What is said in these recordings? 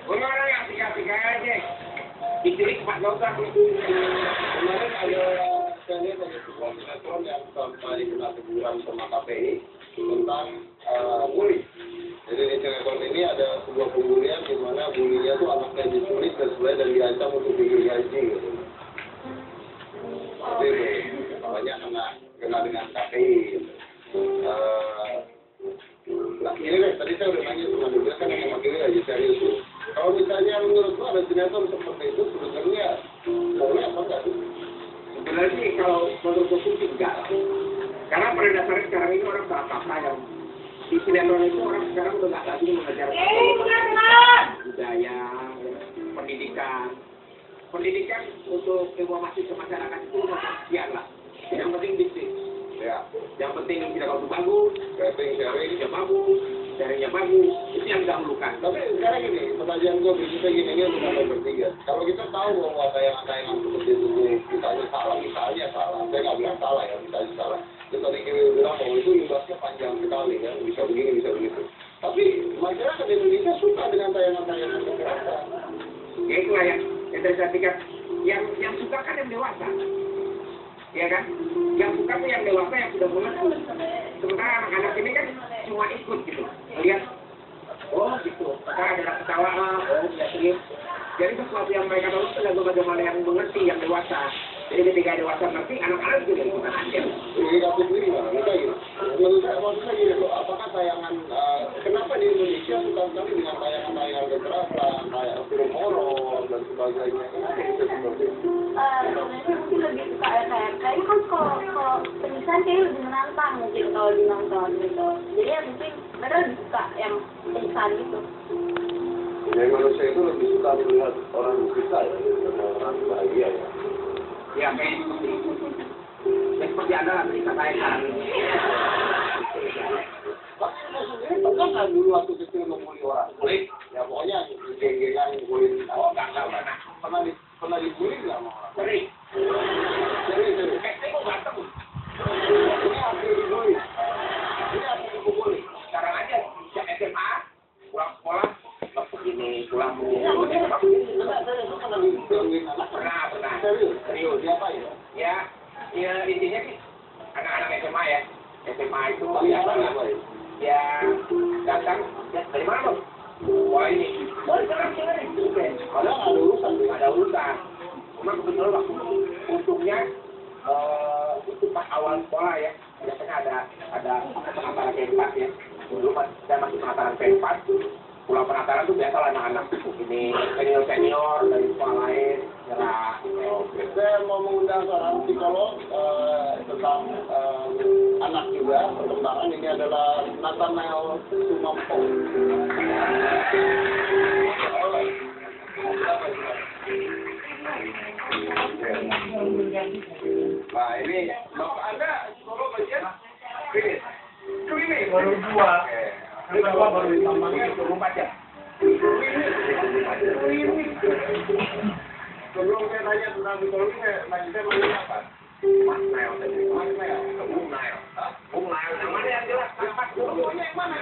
Orang yang asik-asik aja. Diculik 4 dosa. Kemarin ada saya lihat ada sebuah sinetron yang sampai kena teguran sama KPI tentang bully. Jadi di sinetron ini ada sebuah pembulian di mana bulinya tuh anaknya diculik dan sebenarnya dan diancam untuk digaji gitu. Seperti itu, banyak kena dengan KPI. Nah ini deh, tadi saya udah nanya sama dia kan yang memakai lagi serius tuh. Kalau misalnya menurut gua ada sinetron seperti itu sebenarnya boleh apa enggak sih? Sebenarnya sih kalau menurut gue sih enggak. Karena pada dasarnya sekarang ini orang salah kata yang di sinetron itu orang sekarang udah nggak lagi mengajar budaya, pendidikan. Pendidikan untuk informasi ke masyarakat itu sekian lah. Yang penting bisnis. Ya. Yang penting tidak kalau bagus, sharing bagus, sharingnya bagus, itu yang didahulukan. Tapi sekarang gini, pertanyaan gue bisa gini untuk kalian bertiga. Kalau kita tahu bahwa tayangan-tayangan seperti itu misalnya salah, saya nggak bilang salah ya, misalnya salah. Terus tadi kita bilang bahwa itu imbasnya panjang sekali ya, bisa begini, bisa begitu. Tapi masyarakat Indonesia suka dengan tayangan-tayangan kekerasan. Ya itulah yang terjadi yang suka kan yang dewasa. Ya kan? Yang suka tuh yang dewasa yang sudah mulai. Sementara anak-anak ini kan cuma ikut gitu. Melihat, oh gitu. Sekarang ada ketawa, oh ya serius. Jadi sesuatu yang mereka tahu itu adalah bagaimana yang mengerti, yang dewasa. Jadi ketika dewasa ngerti, anak-anak juga ikutan aja. Ini kasus ini lah, maksudnya gini loh, apakah tayangan, kenapa di Indonesia suka sekali dengan tayangan-tayangan kekerasan, kayak film horor dan sebagainya, kenapa bisa seperti itu? Sebenarnya mungkin lebih suka kayaknya kan kalau penisan kayak lebih menantang mungkin kalau dinonton gitu. Jadi ya mungkin mereka lebih suka yang penisan gitu. Jadi manusia itu lebih suka melihat orang bisa ya, orang bahagia ya. Ya kayak ya seperti ada cerita saya sekarang ini. Tapi maksudnya pernah nggak dulu waktu kecil membuli orang? Boleh? Ya pokoknya geng-gengan bully. Oh enggak pernah. Pernah dibully nggak sama orang? Sering. Serius. Saya mau berantem. Ini hampir dibully. Ini hampir dibully. Sekarang aja sejak SMA pulang sekolah begini pulang pernah serius siapa ya? Ya intinya sih anak-anak SMA ya itu ya datang ya dari mana bang? Wah ini ada urusan cuma kebetulan waktu untungnya itu pas awal sekolah ya biasanya ada pengantaran P4 ya dulu saya masih pengantaran P4 pulang pengantaran tuh biasa lah anak-anak ini senior dari sekolah lain nyerah. Saya mau mengundang seorang psikolog tentang anak juga perkembangan. Ini adalah Nathanael Sumampo. Nah ini bapak Anda psikolog bagian klinis Baru 2. Baru ditambahnya 24 jam. Sebelum saya tanya tentang psikologi, saya apa? Mas Nail tadi. Mas Nail. Bung Nail. Bung Nail. Yang mana yang jelas? Pokoknya yang mana?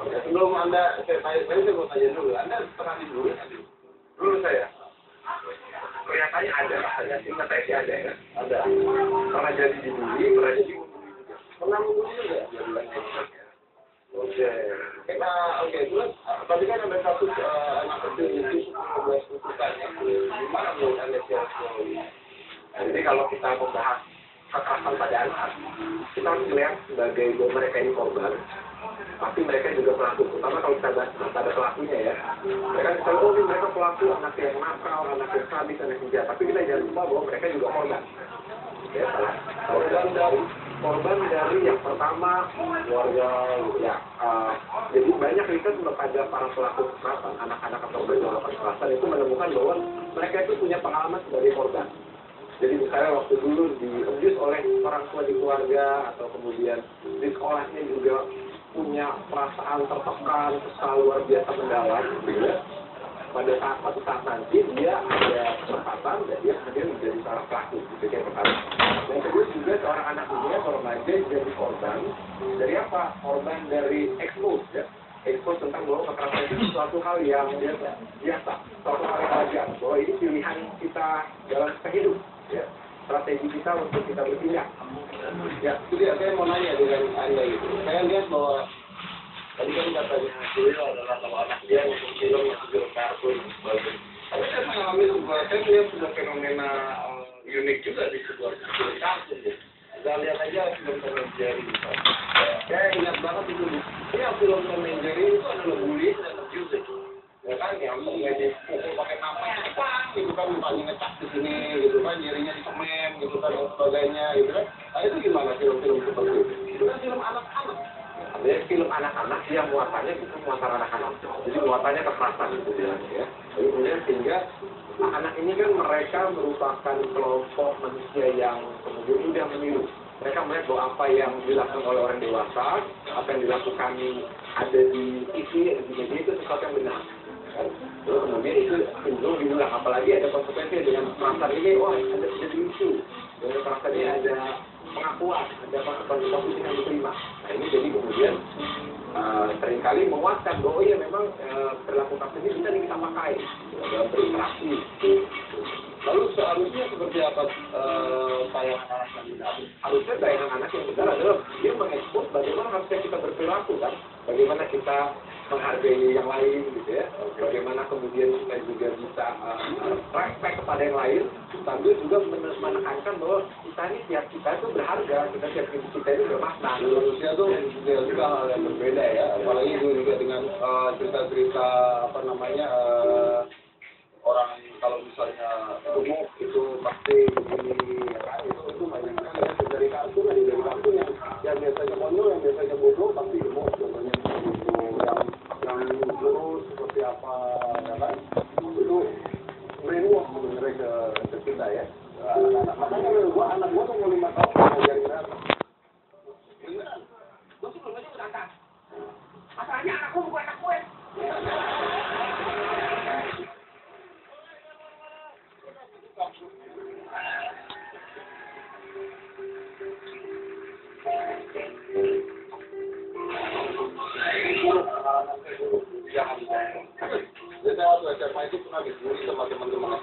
Oke, sebelum Anda, saya mau tanya dulu. Anda pernah dibully tadi? Dulu saya. Kelihatannya ada. Hanya ingat saya sih ada ya. Ada. Pernah jadi dibully, pernah jadi pernah membuli juga? Oke. Oke, terus tadi kan ada kasus anak kecil itu sebuah tuntutan ya. Gimana menurut Anda secara psikologi? Jadi kalau kita membahas kekerasan pada anak, kita harus melihat sebagai mereka ini korban, tapi mereka juga pelaku. Terutama kalau kita bahas pada pelakunya ya. Mereka bisa mereka pelaku, anak yang nakal, anak yang sadis, anak yang jahat. Tapi kita jangan lupa bahwa mereka juga korban. Ya, korban dari yang pertama keluarga ya jadi banyak riset pada para pelaku kekerasan anak-anak atau korban dalam kekerasan itu menemukan bahwa mereka itu punya pengalaman sebagai korban. Jadi misalnya waktu dulu di-abuse oleh orang tua di keluarga atau kemudian di sekolahnya juga punya perasaan tertekan, kesal luar biasa mendalam gitu ya. pada suatu saat nanti dia ada kesempatan dan dia kemudian menjadi seorang pelaku, gitu yang pertama. Yang kedua juga seorang anak muda, seorang remaja jadi korban dari apa? Korban dari expose ya. Expose tentang bahwa kekerasan itu suatu hal yang biasa, suatu hal yang wajar, bahwa ini pilihan kita dalam hidup, ya, strategi kita untuk kita bertindak. Ya, itu dia, saya mau nanya dengan Anda gitu. Saya lihat bahwa tadi kan katanya Suryo adalah kalau anak dia untuk film yang film kartun dan sebagainya. Tapi saya mengalami saya melihat sebuah fenomena unik juga di sebuah film kartun ya. Kita lihat aja film Tom and Jerry. Saya ingat banget itu. Ya, film Tom and Jerry itu adalah bullying dan abuse. Ya kan, yang mengaji pukul pakai nama gitu kan, mukanya ngecak di sini gitu kan, jarinya dikemen gitu kan, dan sebagainya gitu kan. Nah itu gimana film-film seperti itu? Itu kan film anak-anak. Ada film anak-anak yang muatannya bukan muatan anak-anak, jadi muatannya kekerasan gitu ya. Jadi kemudian sehingga anak ini kan mereka merupakan kelompok manusia yang kemudian mudah meniru. Mereka melihat bahwa apa yang dilakukan oleh orang dewasa, apa yang dilakukan ada di TV, di media itu sesuatu yang benar. Terus kemudian itu cenderung diulang, apalagi ada konsekuensi dengan perasaan ini, oh ada isu, dengan perasaan ini ada pengakuan, ada konsekuensi yang diterima. Nah ini jadi kemudian seringkali menguatkan bahwa iya memang perilaku kasus ini bisa kita pakai dalam berinteraksi. Lalu seharusnya seperti apa tayangan anak yang benar? Harusnya tayangan anak yang benar adalah dia mengekspos bagaimana harusnya kita berperilaku kan, bagaimana kita menghargai yang lain gitu ya, bagaimana kemudian kita juga bisa respect kepada yang lain, sambil juga menekankan bahwa kita ini tiap kita itu berharga, tiap kita itu bermakna. Di manusia itu juga hal yang berbeda ya, apalagi itu juga dengan cerita-cerita apa namanya orang kalau misalnya gemuk itu pasti begini ya kan, itu banyak sekali ya dari kartun yang biasanya konyol, yang biasanya bodoh pasti gemuk contohnya itu yang lurus seperti apa ya kan, itu brainwash sebenarnya ke kita ya anak-anak. Makanya anak gua tuh mau 5 tahun ngajarin apa beneran Gue sebelum aja udah angkat. Masalahnya anakku bukan anak gue. Jadi saya waktu SMA itu pernah dibully sama teman-teman